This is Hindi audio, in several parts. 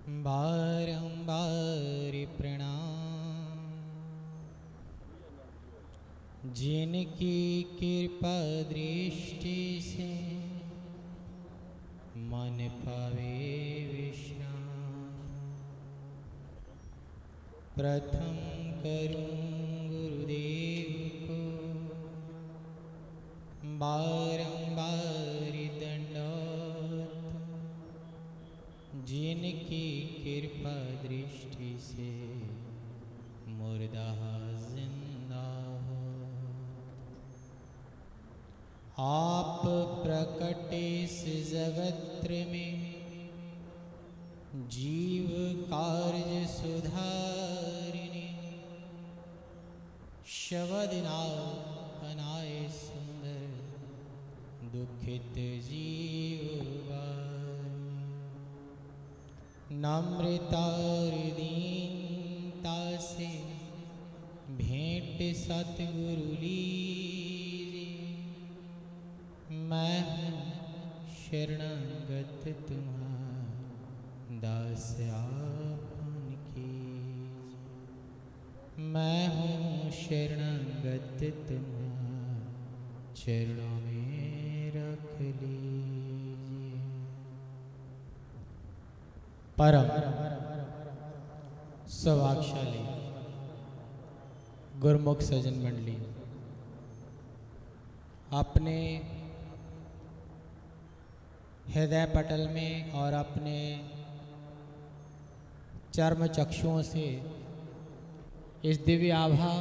बारंबार प्रणाम जिनकी कृपा दृष्टि से मन पावे विश्राम। प्रथम करूं गुरुदेव को बारंबार दंडवत, जिनकी कृपा दृष्टि से मुर्दा जिंदा हो। आप प्रकट इस जगत्र में जीव कार्य सुधारिणी, शब्द नाय सुंदर दुखित जीव नम्रता दीनता से भेंट सतगुरु लीजिए। मैं शरणागत तुम्हारा दास आपन कीजिए। मैं हूँ शरणागत तुम्हारा चरणों में रख लीजिए। परम सौभाग्यशाली गुरुमुख सज्जन मंडली, अपने हृदय पटल में और अपने चर्म चक्षुओं से इस दिव्य आभा,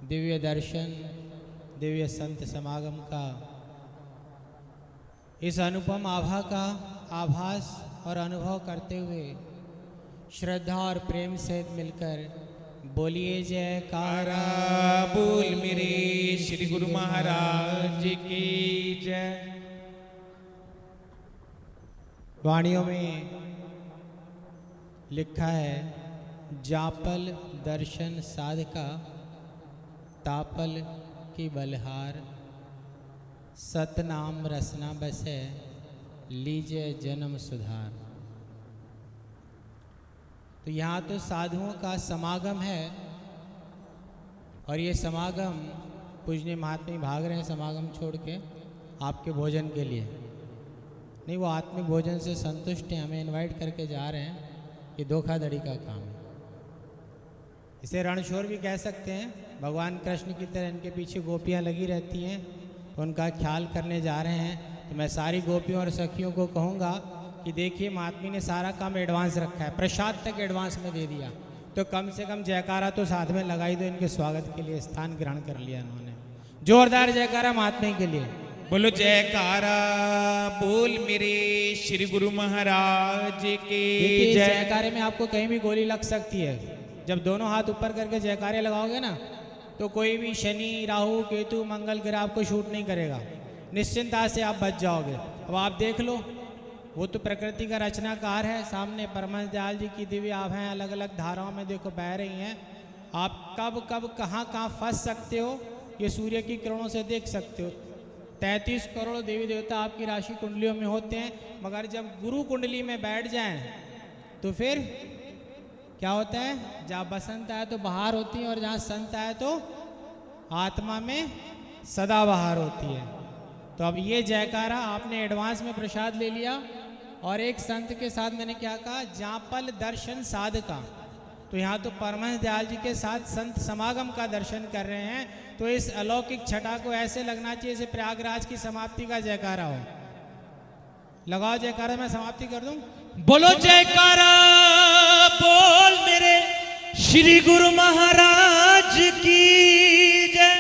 दिव्य दर्शन, दिव्य संत समागम का, इस अनुपम आभा का आभास और अनुभव करते हुए श्रद्धा और प्रेम से मिलकर बोलिए जयकारा बोल मेरे श्री गुरु महाराज की जय। वाणियों में लिखा है, जापल दर्शन साधका तापल की बलहार, सतनाम रसना बसे लीजिए जन्म सुधार। तो यहाँ तो साधुओं का समागम है और ये समागम पूजनीय महात्मा भाग रहे हैं समागम छोड़ के आपके भोजन के लिए। नहीं, वो आत्मिक भोजन से संतुष्ट हैं, हमें इनवाइट करके जा रहे हैं। ये धोखाधड़ी का काम है, इसे रणछोड़ भी कह सकते हैं। भगवान कृष्ण की तरह इनके पीछे गोपियाँ लगी रहती हैं, तो उनका ख्याल करने जा रहे हैं। तो मैं सारी गोपियों और सखियों को कहूँगा कि देखिए, महात्मा ने सारा काम एडवांस रखा है, प्रसाद तक एडवांस में दे दिया, तो कम से कम जयकारा तो साथ में लगाई दो। इनके स्वागत के लिए स्थान ग्रहण कर लिया इन्होंने। जोरदार जयकारा महात्मा के लिए। बोलो जयकारा बोल मेरे श्री गुरु महाराज की जय। जयकारे में आपको कहीं भी गोली लग सकती है। जब दोनों हाथ ऊपर करके जयकारे लगाओगे ना, तो कोई भी शनि राहु केतु मंगल ग्रह आपको शूट नहीं करेगा, निश्चिंतता से आप बच जाओगे। अब आप देख लो, वो तो प्रकृति का रचनाकार है। सामने परमहंस दयाल जी की दिव्य आभाएं अलग अलग धाराओं में देखो बह रही हैं। आप कब कब कहाँ कहाँ फंस सकते हो, ये सूर्य की किरणों से देख सकते हो। 33 करोड़ देवी देवता आपकी राशि कुंडलियों में होते हैं, मगर जब गुरु कुंडली में बैठ जाएं तो फिर क्या होता है? जहाँ बसंत आए तो बहार होती है, और जहाँ संत आए तो आत्मा में सदा बहार होती है। तो अब ये जयकारा आपने एडवांस में प्रसाद ले लिया, और एक संत के साथ मैंने क्या कहा, जापल दर्शन साधका। तो यहाँ तो परमहंस दयाल जी के साथ संत समागम का दर्शन कर रहे हैं। तो इस अलौकिक छटा को ऐसे लगना चाहिए जैसे प्रयागराज की समाप्ति का जयकारा हो। लगाओ जयकारा, मैं समाप्ति कर दूं। बोलो जयकारा बोल मेरे श्री गुरु महाराज की जय।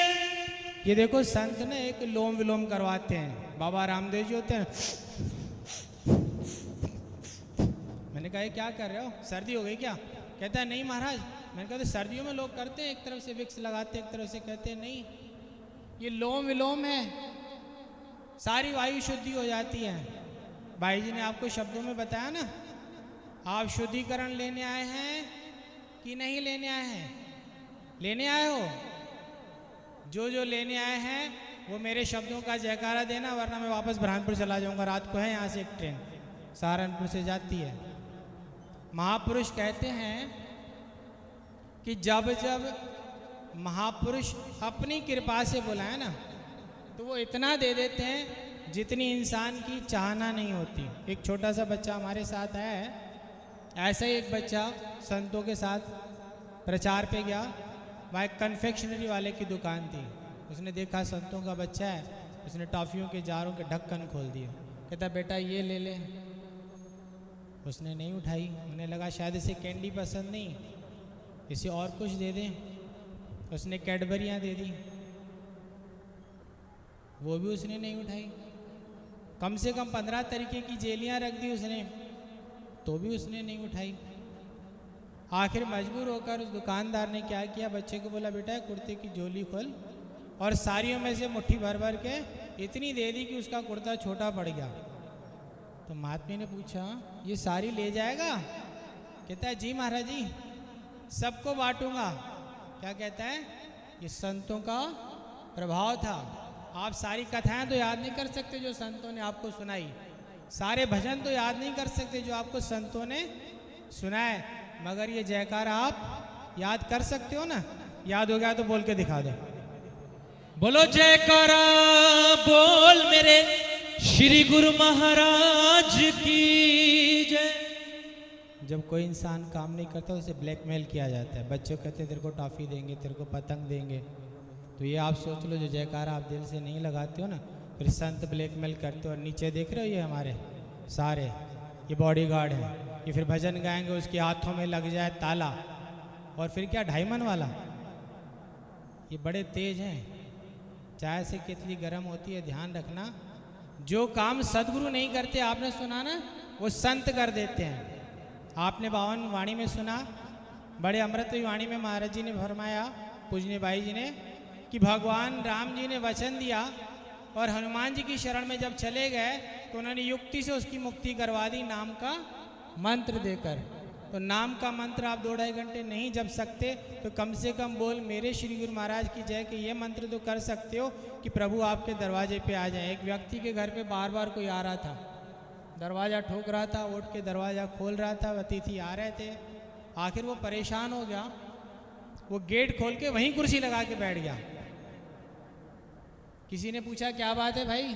ये देखो, संत ने एक लोम विलोम करवाते हैं। बाबा रामदेव जी होते हैं। मैंने कहा, ये क्या कर रहे हो, सर्दी हो गई क्या? कहता है नहीं महाराज। मैंने कहा, तो सर्दियों में लोग करते हैं, एक तरफ से विक्स लगाते हैं, एक तरफ से कहते हैं नहीं, ये लोम विलोम है, सारी वायु शुद्धि हो जाती है। भाई जी ने आपको शब्दों में बताया ना, आप शुद्धिकरण लेने आए हैं कि नहीं लेने आए हैं? लेने आए हो? जो जो लेने आए हैं वो मेरे शब्दों का जयकारा देना, वरना मैं वापस बुरहानपुर चला जाऊंगा। रात को है यहाँ से एक ट्रेन, सहारनपुर से जाती है। महापुरुष कहते हैं कि जब जब महापुरुष अपनी कृपा से बुलाए ना, तो वो इतना दे देते हैं जितनी इंसान की चाहना नहीं होती। एक छोटा सा बच्चा हमारे साथ है, ऐसा ही एक बच्चा संतों के साथ प्रचार पे गया। वहाँ एक कन्फेक्शनरी वाले की दुकान थी। उसने देखा संतों का बच्चा है, उसने टॉफ़ियों के जारों के ढक्कन खोल दिए। कहता बेटा ये ले ले। उसने नहीं उठाई। उन्हें लगा शायद इसे कैंडी पसंद नहीं, इसे और कुछ दे दें। उसने कैडबरियाँ दे दी, वो भी उसने नहीं उठाई। कम से कम 15 तरीके की जेलियाँ रख दी उसने, तो भी उसने नहीं उठाई। आखिर मजबूर होकर उस दुकानदार ने क्या किया, बच्चे को बोला बेटा कुर्ते की झोली खोल, और साड़ियों में से मुट्ठी भर भर के इतनी दे दी कि उसका कुर्ता छोटा पड़ गया। तो महात्मा ने पूछा ये साड़ी ले जाएगा? कहता है जी महाराज जी, सबको बांटूंगा। क्या कहता है? ये संतों का प्रभाव था। आप सारी कथाएं तो याद नहीं कर सकते जो संतों ने आपको सुनाई, सारे भजन तो याद नहीं कर सकते जो आपको संतों ने सुनाए, मगर ये जयकारा आप याद कर सकते हो ना? याद हो गया तो बोल के दिखा दो। बोलो जयकारा बोल मेरे श्री गुरु महाराज की जय। जब कोई इंसान काम नहीं करता उसे ब्लैकमेल किया जाता है। बच्चों कहते हैं तेरे को टॉफ़ी देंगे, तेरे को पतंग देंगे। तो ये आप सोच लो, जो जयकारा आप दिल से नहीं लगाते हो ना, फिर संत ब्लैकमेल करते हो। और नीचे देख रहे हो ये हमारे सारे ये बॉडीगार्ड हैं, ये फिर भजन गाएंगे, उसके हाथों में लग जाए ताला, और फिर क्या डायमंड वाला। ये बड़े तेज हैं, चाय से कितनी गर्म होती है। ध्यान रखना, जो काम सदगुरु नहीं करते, आपने सुना ना, वो संत कर देते हैं। आपने 52 वाणी में सुना, बड़े अमृत वाणी में महाराज जी ने फरमाया, पूजनीय भाई जी ने, कि भगवान राम जी ने वचन दिया और हनुमान जी की शरण में जब चले गए तो उन्होंने युक्ति से उसकी मुक्ति करवा दी, नाम का मंत्र देकर। तो नाम का मंत्र आप 2-2.5 घंटे नहीं जप सकते तो कम से कम बोल मेरे श्री गुरु महाराज की जय के ये मंत्र तो कर सकते हो कि प्रभु आपके दरवाजे पे आ जाए। एक व्यक्ति के घर पे बार बार कोई आ रहा था, दरवाज़ा ठोक रहा था, उठ के दरवाज़ा खोल रहा था, अतिथि आ रहे थे। आखिर वो परेशान हो गया, वो गेट खोल के वहीं कुर्सी लगा के बैठ गया। किसी ने पूछा क्या बात है भाई?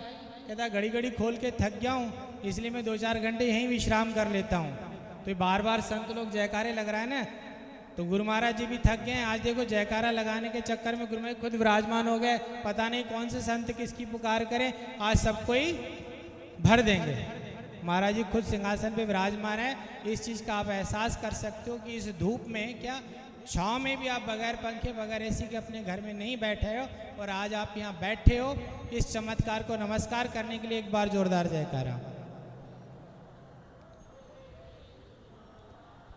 कहता घड़ी घड़ी खोल के थक गया हूँ, इसलिए मैं 2-4 घंटे यहीं विश्राम कर लेता हूँ। तो बार बार संत लोग जयकारे लग रहा है ना, तो गुरु महाराज जी भी थक गए। आज देखो जयकारा लगाने के चक्कर में गुरु महाराज खुद विराजमान हो गए। पता नहीं कौन से संत किसकी पुकार करें, आज सबको ही भर देंगे। महाराज जी खुद सिंहासन पे विराजमान है। इस चीज़ का आप एहसास कर सकते हो कि इस धूप में, क्या छाँव में भी आप बगैर पंखे बगैर एसी के अपने घर में नहीं बैठे हो, और आज आप यहाँ बैठे हो। इस चमत्कार को नमस्कार करने के लिए एक बार जोरदार जयकारा।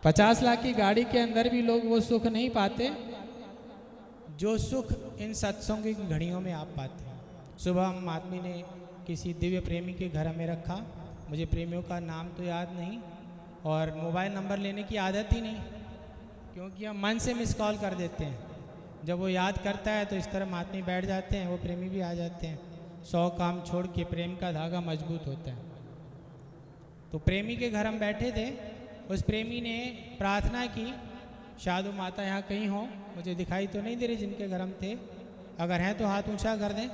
50 लाख की गाड़ी के अंदर भी लोग वो सुख नहीं पाते जो सुख इन सत्संग की घड़ियों में आप पाते हैं। सुबह हम आदमी ने किसी दिव्य प्रेमी के घर में रखा, मुझे प्रेमियों का नाम तो याद नहीं और मोबाइल नंबर लेने की आदत ही नहीं, क्योंकि हम मन से मिस कॉल कर देते हैं। जब वो याद करता है तो इस तरह महात्मा बैठ जाते हैं, वो प्रेमी भी आ जाते हैं। 100 काम छोड़ के प्रेम का धागा मजबूत होता है। तो प्रेमी के घर हम बैठे थे, उस प्रेमी ने प्रार्थना की, शायद वो माता यहाँ कहीं हो, मुझे दिखाई तो नहीं दे रही जिनके घर हम थे। अगर हैं तो हाथ ऊंचा कर दें।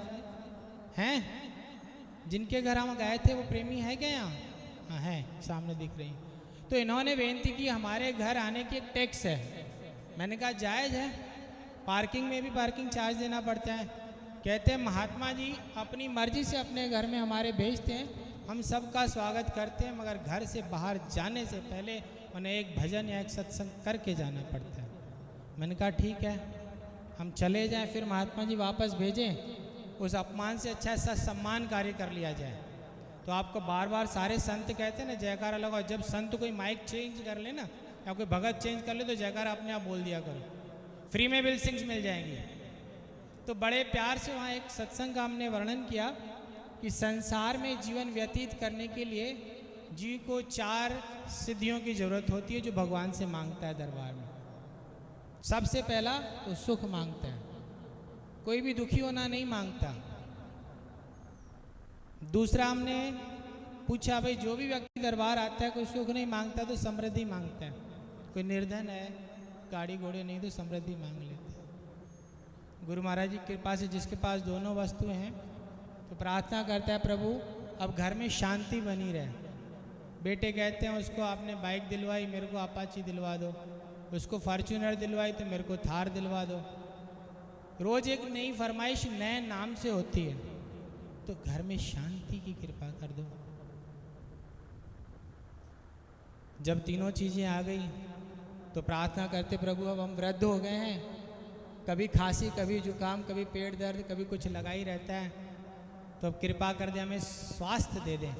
हैं जिनके घर हम गए थे वो प्रेमी है क्या यहाँ? हाँ है, सामने दिख रही। तो इन्होंने बेनती की हमारे घर आने की एक टैक्स है। मैंने कहा जायज़ है, पार्किंग में भी पार्किंग चार्ज देना पड़ता है। कहते हैं महात्मा जी अपनी मर्जी से अपने घर में हमारे भेजते हैं, हम सबका स्वागत करते हैं, मगर घर से बाहर जाने से पहले उन्हें एक भजन या एक सत्संग करके जाना पड़ता है। मैंने कहा ठीक है, हम चले जाएं, फिर महात्मा जी वापस भेजें, उस अपमान से अच्छा ऐसा सम्मान कार्य कर लिया जाए। तो आपको बार बार सारे संत कहते हैं ना जयकारा लगाओ। जब संत कोई माइक चेंज कर ले ना, या कोई भगत चेंज कर ले, तो जयकारा अपने आप बोल दिया करो, फ्री में ब्लेसिंग्स मिल जाएंगी। तो बड़े प्यार से वहाँ एक सत्संग का हमने वर्णन किया कि संसार में जीवन व्यतीत करने के लिए जीव को 4 सिद्धियों की जरूरत होती है जो भगवान से मांगता है दरबार में। सबसे पहला तो सुख मांगता है, कोई भी दुखी होना नहीं मांगता। दूसरा हमने पूछा भाई जो भी व्यक्ति दरबार आता है कोई सुख नहीं मांगता तो समृद्धि मांगता है, कोई निर्धन है गाड़ी घोड़े नहीं तो समृद्धि मांग लेते हैं। गुरु महाराज जी की कृपा से जिसके पास दोनों वस्तुएं हैं तो प्रार्थना करता है प्रभु अब घर में शांति बनी रहे। बेटे कहते हैं उसको आपने बाइक दिलवाई मेरे को अपाची दिलवा दो, उसको फॉर्च्यूनर दिलवाई तो मेरे को थार दिलवा दो। रोज एक नई फरमाइश नए नाम से होती है, तो घर में शांति की कृपा कर दो। जब तीनों चीजें आ गई तो प्रार्थना करते प्रभु अब हम वृद्ध हो गए हैं, कभी खांसी कभी जुकाम कभी पेट दर्द कभी कुछ लगा ही रहता है, तो अब कृपा कर दे हमें स्वास्थ्य दे दें।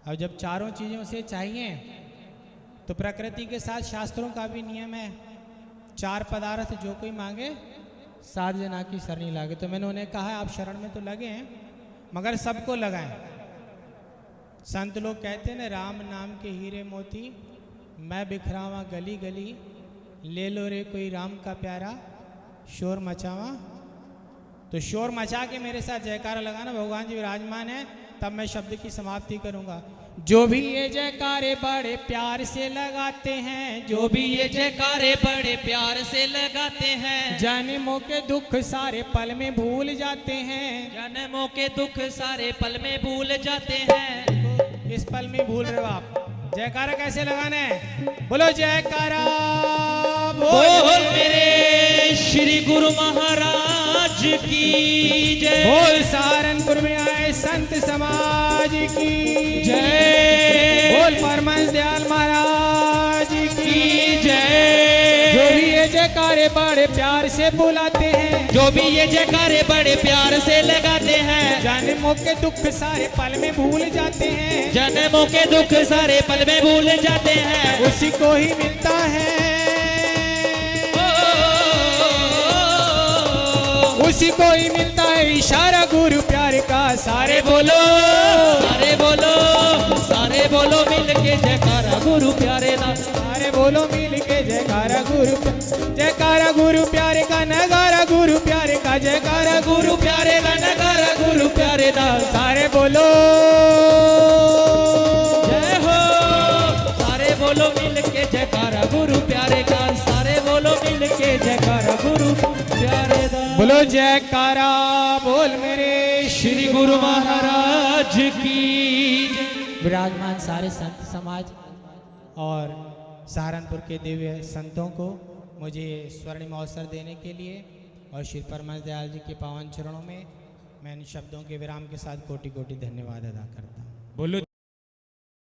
अब जब चारों चीज़ों से चाहिए तो प्रकृति के साथ शास्त्रों का भी नियम है, 4 पदार्थ जो कोई मांगे 7 जना की शरणी लागे। तो मैंने उन्हें कहा आप शरण में तो लगे हैं मगर सबको लगाएं। संत लोग कहते हैं ना राम नाम के हीरे मोती मैं बिखरावा गली गली, ले लो रे कोई राम का प्यारा शोर मचावा। तो शोर मचा के मेरे साथ जयकारा लगाना, भगवान जी विराजमान है तब मैं शब्द की समाप्ति करूंगा। जो भी ये जयकारे बड़े प्यार से लगाते हैं, जो भी ये जयकारे बड़े प्यार से लगाते हैं, जन्मों के दुख सारे पल में भूल जाते हैं। जन्मों के दुख सारे पल में भूल जाते हैं। इस पल में भूल रहे हो आप। जयकारा कैसे लगाना है? बोलो जयकारा बोल मेरे श्री गुरु महाराज की जय। बोल सहारनपुर में आए संत समाज की जय। बोल परमहंस दयाल महाराज की जय। जो भी ये जयकारे बड़े प्यार से बुलाते हैं, जो भी ये जयकारे बड़े प्यार से लगाते हैं, जन्मों के दुख सारे पल में भूल जाते हैं। जन्मों के दुख सारे पल में भूल जाते हैं। उसी को ही मिलता है, उसी को ही मिलता है इशारा गुरु प्यार का। सारे बोलो सारे बोलो सारे बोलो मिल के जयकारा गुरु प्यारे दा। सारे बोलो मिल के जयकारा गुरु प्यारे का, नगारा गुरु प्यारे का, जयकारा गुरु प्यारे का, नगारा गुरु प्यारे दा। सारे बोलो जय हो। सारे बोलो मिल के जयकारा गुरु प्यारे का, सारे बोलो मिल के जयकारा गुरु प्यारे दा। बोलो जयकारा बोल मेरे श्री गुरु महाराज की। विराजमान सारे संत समाज और सहारनपुर के दिव्य संतों को मुझे स्वर्णिम अवसर देने के लिए और श्री परमहंस दयाल जी के पावन चरणों में मैं इन शब्दों के विराम के साथ कोटि कोटि धन्यवाद अदा करता हूँ। बोलो